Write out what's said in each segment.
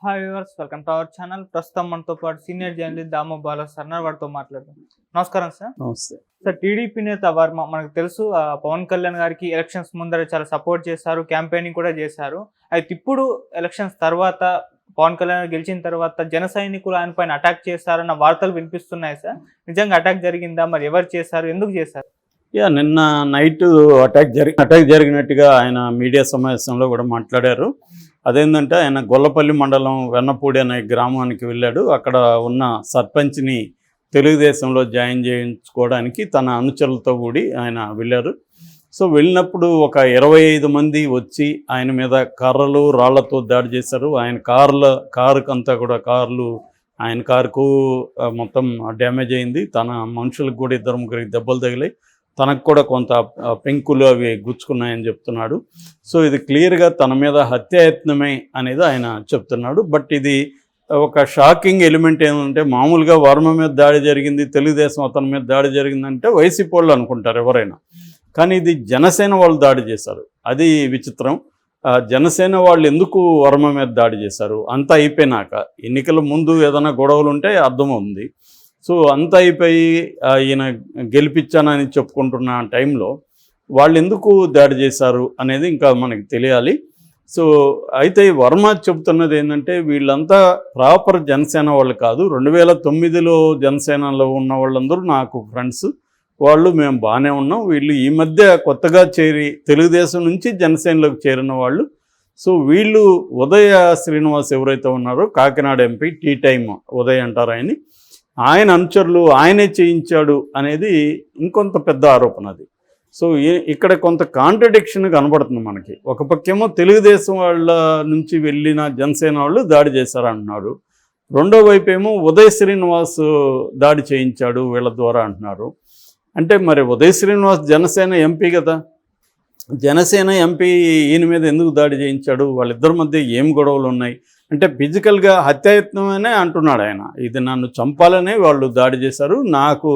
Hi viewers, welcome to our channel. ప్రస్తుతం మనతో పాటు సీనియర్ జర్నలిస్ట్ దాము బాలా సార్ వారితో మాట్లాడదాం. నమస్కారం సార్. నమస్తే. సార్, టీడీపీ నేత వర్మ మనకు తెలుసు పవన్ కళ్యాణ్ గారికి ఎలక్షన్స్ ముందర చాలా సపోర్ట్ చేశారు, క్యాంపెయినింగ్ కూడా చేశారు. అయితే ఇప్పుడు ఎలక్షన్స్ తర్వాత పవన్ కళ్యాణ్ గెలిచిన తర్వాత జన సైనికులు ఆయన పైన అటాక్ చేశారన్న వార్తలు వినిపిస్తున్నాయి సార్. నిజంగా అటాక్ జరిగిందా? మరి ఎవరు చేశారు, ఎందుకు చేశారు? నిన్న నైట్ అటాక్ జరిగినట్టుగా ఆయన మీడియా సమావేశంలో కూడా మాట్లాడారు. అదేంటంటే ఆయన గొల్లపల్లి మండలం వెన్నపూడి అనే గ్రామానికి వెళ్ళాడు. అక్కడ ఉన్న సర్పంచ్ని తెలుగుదేశంలో జాయిన్ చేయించుకోవడానికి తన అనుచరులతో కూడి ఆయన వెళ్ళారు. సో వెళ్ళినప్పుడు ఒక 25 మంది వచ్చి ఆయన మీద కర్రలు రాళ్లతో దాడి చేశారు. ఆయన కారుకంతా కూడా ఆయన కారుకు మొత్తం డ్యామేజ్ అయింది. తన మనుషులకు కూడా 2-3 దెబ్బలు తగిలాయి. తనకు కూడా కొంత పెంకులు అవి గుచ్చుకున్నాయని చెప్తున్నాడు. సో ఇది క్లియర్గా తన మీద హత్యాయత్నమే అనేది ఆయన చెప్తున్నాడు. బట్ ఇది ఒక షాకింగ్ ఎలిమెంట్ ఏంటంటే, మామూలుగా వర్మ మీద దాడి జరిగింది, తెలుగుదేశం అతని మీద దాడి జరిగిందంటే వైసీపీ వాళ్ళు అనుకుంటారు ఎవరైనా. కానీ ఇది జనసేన వాళ్ళు దాడి చేశారు. అది విచిత్రం. జనసేన వాళ్ళు ఎందుకు వర్మ మీద దాడి చేశారు? అంతా అయిపోయినాక, ఎన్నికల ముందు ఏదైనా గొడవలు ఉంటే అర్థమవుతుంది. సో అంతా అయిపోయి ఈయన గెలిపించానని చెప్పుకుంటున్న టైంలో వాళ్ళు ఎందుకు దాడి చేశారు అనేది ఇంకా మనకి తెలియాలి. సో అయితే వర్మ చెబుతున్నది ఏంటంటే, వీళ్ళంతా ప్రాపర్ జనసేన వాళ్ళు కాదు. 2009లో జనసేనలో ఉన్న వాళ్ళందరూ నాకు ఫ్రెండ్స్, వాళ్ళు మేము బాగానే ఉన్నాం. వీళ్ళు ఈ మధ్య కొత్తగా చేరి తెలుగుదేశం నుంచి జనసేనలోకి చేరిన వాళ్ళు. సో వీళ్ళు ఉదయ శ్రీనివాస్ ఎవరైతే ఉన్నారో, Kakinada MP, tea time Uday అంటారు ఆయన అనుచరులు, ఆయనే చేయించాడు అనేది ఇంకొంత పెద్ద ఆరోపణ అది. సో ఇక్కడ కొంత కాంట్రడిక్షన్ కనబడుతుంది మనకి. ఒక పక్కేమో తెలుగుదేశం వాళ్ళ నుంచి వెళ్ళిన జనసేన వాళ్ళు దాడి చేశారంటున్నారు, రెండో వైపు ఏమో ఉదయ్ శ్రీనివాస్ దాడి చేయించాడు వీళ్ళ ద్వారా అంటున్నారు. అంటే మరి ఉదయ్ శ్రీనివాస్ జనసేన ఎంపీ కదా, జనసేన ఎంపీ ఈయన మీద ఎందుకు దాడి చేయించాడు? వాళ్ళిద్దరి మధ్య ఏం గొడవలు ఉన్నాయి అంటే, ఫిజికల్గా హత్యాయత్నమనే అంటున్నాడు ఆయన. ఇది నన్ను చంపాలనే వాళ్ళు దాడి చేశారు, నాకు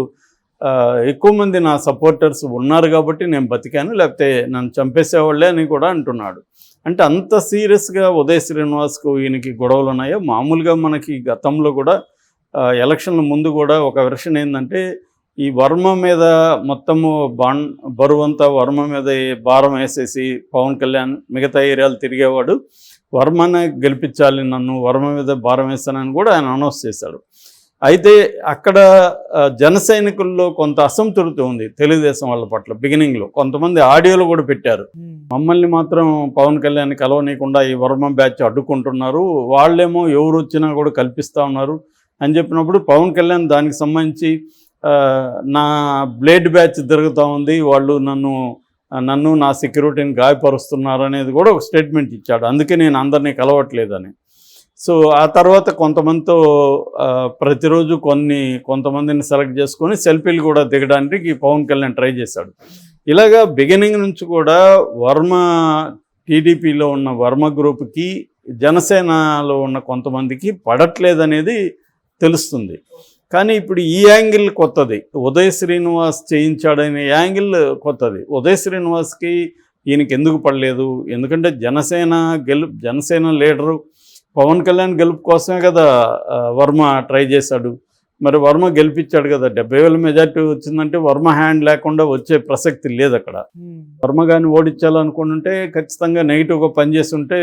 ఎక్కువ మంది నా సపోర్టర్స్ ఉన్నారు కాబట్టి నేను బతికాను, లేకపోతే నన్ను చంపేసేవాళ్ళే అని కూడా అంటున్నాడు. అంటే అంత సీరియస్గా ఉదయ్ శ్రీనివాస్కు ఈయనకి గొడవలు ఉన్నాయో? మామూలుగా మనకి గతంలో కూడా ఎలక్షన్ల ముందు కూడా ఒక వెర్షన్ ఏంటంటే, ఈ వర్మ మీద మొత్తము బరువంతా వర్మ మీద భారం వేసేసి పవన్ కళ్యాణ్ మిగతా ఏరియాలు తిరిగేవాడు, వర్మనే గెలిపించాలి, నన్ను వర్మ మీద భారం వేస్తానని కూడా ఆయన అనౌన్స్ చేశాడు. అయితే అక్కడ జన సైనికుల్లో కొంత అసంతృప్తి ఉంది తెలుగుదేశం వాళ్ళ పట్ల. బిగినింగ్లో కొంతమంది ఆడియోలు కూడా పెట్టారు, మమ్మల్ని మాత్రం పవన్ కళ్యాణ్ కలవనీయకుండా ఈ వర్మ బ్యాచ్ అడ్డుకుంటున్నారు, వాళ్ళేమో ఎవరు వచ్చినా కూడా కల్పిస్తూ ఉన్నారు అని చెప్పినప్పుడు, పవన్ కళ్యాణ్ దానికి సంబంధించి నా బ్లేడ్ బ్యాచ్ తిరుగుతూ ఉంది, వాళ్ళు నన్ను నా సెక్యూరిటీని గాయపరుస్తున్నారు అనేది కూడా ఒక స్టేట్మెంట్ ఇచ్చాడు. అందుకే నేను అందరినీ కలవట్లేదని. సో ఆ తర్వాత కొంతమందితో ప్రతిరోజు కొంతమందిని సెలెక్ట్ చేసుకొని సెల్ఫీలు కూడా దిగడానికి పవన్ కళ్యాణ్ ట్రై చేశాడు. ఇలాగా బిగినింగ్ నుంచి కూడా వర్మ, టీడీపీలో ఉన్న వర్మ గ్రూప్కి జనసేనలో ఉన్న కొంతమందికి పడట్లేదనేది తెలుస్తుంది. కానీ ఇప్పుడు ఈ యాంగిల్ కొత్తది, ఉదయ్ శ్రీనివాస్ చేయించాడనే యాంగిల్ కొత్తది. ఉదయ్ శ్రీనివాస్కి ఈయనకి ఎందుకు పడలేదు? ఎందుకంటే జనసేన లీడరు పవన్ కళ్యాణ్ గెలుపు కోసమే కదా వర్మ ట్రై చేశాడు. మరి వర్మ గెలిపించాడు కదా, 70,000 మెజార్టీ వచ్చిందంటే వర్మ హ్యాండ్ లేకుండా వచ్చే ప్రసక్తి లేదు అక్కడ. వర్మ కానీ ఓడించాలనుకుంటుంటే ఖచ్చితంగా నెగిటివ్గా పనిచేస్తుంటే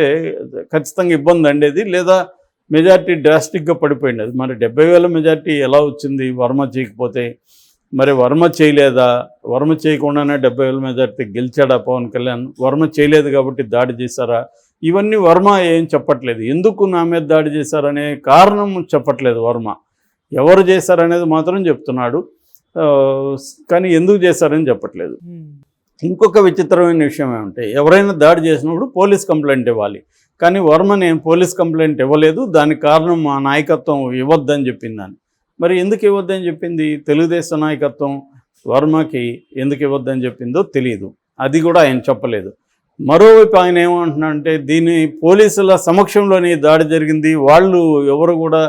ఖచ్చితంగా ఇబ్బంది అండేది, లేదా మెజార్టీ డ్రాస్టిక్గా పడిపోయింది. మరి 70,000 మెజార్టీ ఎలా వచ్చింది వర్మ చేయకపోతే? మరి వర్మ చేయలేదా? వర్మ చేయకుండానే 70,000 మెజార్టీ గెలిచాడా పవన్ కళ్యాణ్? వర్మ చేయలేదు కాబట్టి దాడి చేశారా? ఇవన్నీ వర్మ ఏం చెప్పట్లేదు. ఎందుకు నా మీద దాడి చేశారనే కారణం చెప్పట్లేదు వర్మ. ఎవరు చేశారనేది మాత్రం చెప్తున్నాడు, కానీ ఎందుకు చేశారని చెప్పట్లేదు. ఇంకొక విచిత్రమైన విషయం ఏమంటే, ఎవరైనా దాడి చేసినప్పుడు పోలీస్ కంప్లైంట్ ఇవ్వాలి, కానీ వర్మ నేను పోలీస్ కంప్లైంట్ ఇవ్వలేదు, దానికి కారణం మా నాయకత్వం ఇవ్వద్దని చెప్పిందని. మరి ఎందుకు ఇవ్వద్దని చెప్పింది తెలుగుదేశం నాయకత్వం? వర్మకి ఎందుకు ఇవ్వద్దని చెప్పిందో తెలియదు, అది కూడా ఆయన చెప్పలేదు. మరోవైపు ఆయన ఏమంటున్నాడంటే, దీన్ని పోలీసుల సమక్షంలోనే దాడి జరిగింది, వాళ్ళు ఎవరు కూడా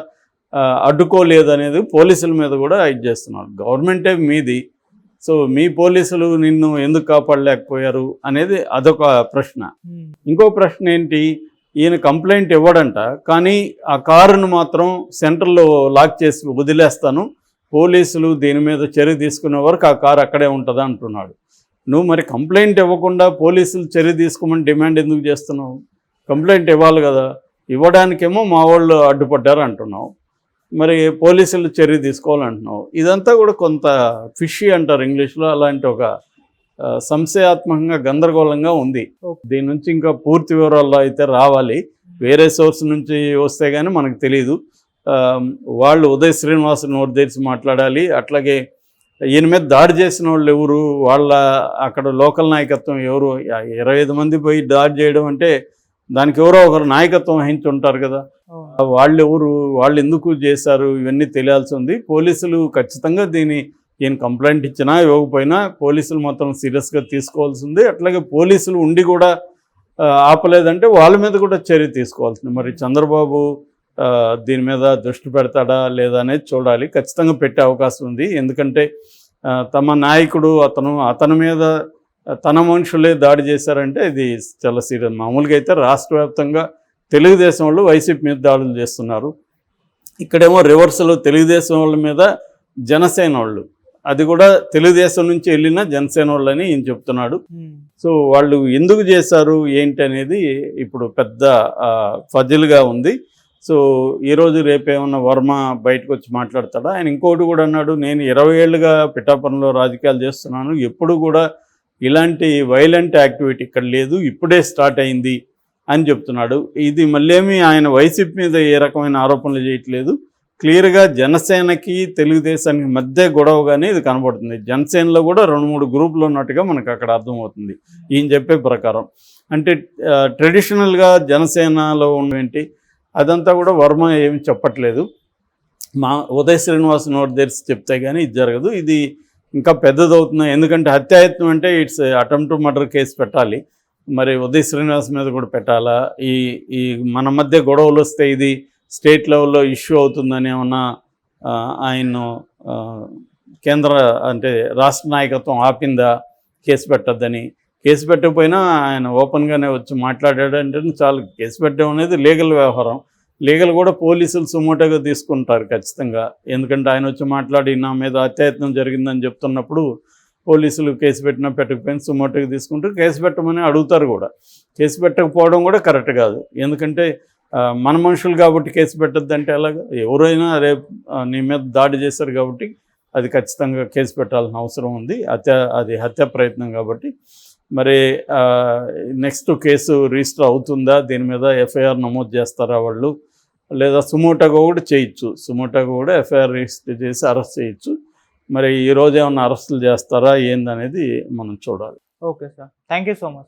అడ్డుకోలేదు అనేది పోలీసుల మీద కూడా ఇది చేస్తున్నారు. గవర్నమెంటే మీది, సో మీ పోలీసులు నిన్ను ఎందుకు కాపాడలేకపోయారు అనేది అదొక ప్రశ్న. ఇంకో ప్రశ్న ఏంటి, ఈయన కంప్లైంట్ ఇవ్వడంట. కానీ ఆ కారును మాత్రం సెంటర్లో లాక్ చేసి వదిలేస్తాను, పోలీసులు దీని మీద చర్య తీసుకునే వరకు ఆ కారు అక్కడే ఉంటుందా అంటున్నాడు. నువ్వు మరి కంప్లైంట్ ఇవ్వకుండా పోలీసులు చర్య తీసుకోమని డిమాండ్ ఎందుకు చేస్తున్నావు? కంప్లైంట్ ఇవ్వాలి కదా. ఇవ్వడానికేమో మా వాళ్ళు అడ్డుపడ్డారు అంటున్నావు, మరి పోలీసులు చర్య తీసుకోవాలంటున్నావు. ఇదంతా కూడా కొంత ఫిషీ అంటారు ఇంగ్లీష్లో, అలాంటి ఒక సంశయాత్మకంగా గందరగోళంగా ఉంది. దీని నుంచి ఇంకా పూర్తి వివరాల్లో అయితే రావాలి, వేరే సోర్స్ నుంచి వస్తే కానీ మనకు తెలియదు. వాళ్ళు ఉదయ్ శ్రీనివాస్ నోరు తెరిచి మాట్లాడాలి. అట్లాగే ఈయన మీద దాడి చేసిన వాళ్ళు ఎవరు, వాళ్ళ అక్కడ లోకల్ నాయకత్వం ఎవరు? 25 మంది పోయి దాడి చేయడం అంటే దానికి ఎవరో ఒకరు నాయకత్వం వహించి ఉంటారు కదా. వాళ్ళు ఎవరు, వాళ్ళు ఎందుకు చేశారు, ఇవన్నీ తెలియాల్సి ఉంది. పోలీసులు ఖచ్చితంగా ఈయన కంప్లైంట్ ఇచ్చినా ఇవ్వకపోయినా పోలీసులు మాత్రం సీరియస్గా తీసుకోవాల్సింది. అట్లాగే పోలీసులు ఉండి కూడా ఆపలేదంటే వాళ్ళ మీద కూడా చర్య తీసుకోవాల్సింది. మరి చంద్రబాబు దీని మీద దృష్టి పెడతాడా లేదా అనేది చూడాలి. ఖచ్చితంగా పెట్టే అవకాశం ఉంది. ఎందుకంటే తమ నాయకుడు అతని మీద తన మనుషులే దాడి చేశారంటే ఇది చాలా సీరియస్. మామూలుగా అయితే రాష్ట్ర వ్యాప్తంగా తెలుగుదేశం వాళ్ళు వైసీపీ మీద దాడులు చేస్తున్నారు. ఇక్కడేమో రివర్స్లో తెలుగుదేశం వాళ్ళ మీద జనసేన వాళ్ళు, అది కూడా తెలుగుదేశం నుంచి వెళ్ళిన జనసేన వాళ్ళని ఈయన చెప్తున్నాడు. సో వాళ్ళు ఎందుకు చేశారు ఏంటి అనేది ఇప్పుడు పెద్ద ఫజిల్గా ఉంది. సో ఈరోజు రేపేమన్నా వర్మ బయటకు వచ్చి మాట్లాడతాడా? ఆయన ఇంకోటి కూడా అన్నాడు, నేను 20 ఏళ్ళుగా పిఠాపురంలో రాజకీయాలు చేస్తున్నాను, ఎప్పుడు కూడా ఇలాంటి వైలెంట్ యాక్టివిటీ ఇక్కడ లేదు, ఇప్పుడే స్టార్ట్ అయింది అని చెప్తున్నాడు. ఇది మళ్ళేమీ ఆయన వైసీపీ మీద ఏ రకమైన ఆరోపణలు చేయట్లేదు. క్లియర్గా జనసేనకి తెలుగుదేశానికి మధ్య గొడవగానే ఇది కనబడుతుంది. జనసేనలో కూడా 2-3 గ్రూపులు ఉన్నట్టుగా మనకు అక్కడ అర్థమవుతుంది ఈయన చెప్పే ప్రకారం. అంటే ట్రెడిషనల్గా జనసేనలో ఉన్నవేంటి అదంతా కూడా వర్మ ఏమి చెప్పట్లేదు. ఉదయ్ శ్రీనివాస్ నోరు తెరిచి చెప్తే కానీ ఇది జరగదు. ఇది ఇంకా పెద్దదవుతుంది. ఎందుకంటే హత్యాయత్నం అంటే it's attempt to murder case పెట్టాలి, మరి ఉదయ్ శ్రీనివాస్ మీద కూడా పెట్టాలా? ఈ మన మధ్య గొడవలు వస్తే ఇది స్టేట్ లెవెల్లో ఇష్యూ అవుతుందని ఏమన్నా ఆయన కేంద్ర అంటే రాష్ట్ర నాయకత్వం ఆపిందా కేసు పెట్టద్దని? కేసు పెట్టకపోయినా ఆయన ఓపెన్గానే వచ్చి మాట్లాడాడంటే చాలు. కేసు పెట్టడం అనేది లీగల్ వ్యవహారం. లీగల్ కూడా పోలీసులు సుమోటోగా తీసుకుంటారు ఖచ్చితంగా. ఎందుకంటే ఆయన వచ్చి మాట్లాడి నా మీద అత్యాయత్నం జరిగిందని చెప్తున్నప్పుడు పోలీసులు కేసు పెట్టినా పెట్టకపోయినా సుమోటోగా తీసుకుంటారు, కేసు పెట్టమని అడుగుతారు కూడా. కేసు పెట్టకపోవడం కూడా కరెక్ట్ కాదు. ఎందుకంటే మన మనుషులు కాబట్టి కేసు పెట్టద్దంటే ఎలాగా? ఎవరైనా రేపు నీ మీద దాడి చేశారు కాబట్టి అది ఖచ్చితంగా కేసు పెట్టాల్సిన అవసరం ఉంది. అది హత్య ప్రయత్నం కాబట్టి. మరి నెక్స్ట్ కేసు రిజిస్టర్ అవుతుందా, దీని మీద ఎఫ్ఐఆర్ నమోదు చేస్తారా వాళ్ళు, లేదా సుమోటోగా కూడా చేయొచ్చు. సుమోటోగా కూడా ఎఫ్ఐఆర్ రిజిస్టర్ చేసి అరెస్ట్ చేయొచ్చు. మరి ఈరోజు ఏమన్నా అరెస్టులు చేస్తారా ఏందనేది మనం చూడాలి. Okay sir, thank you so much.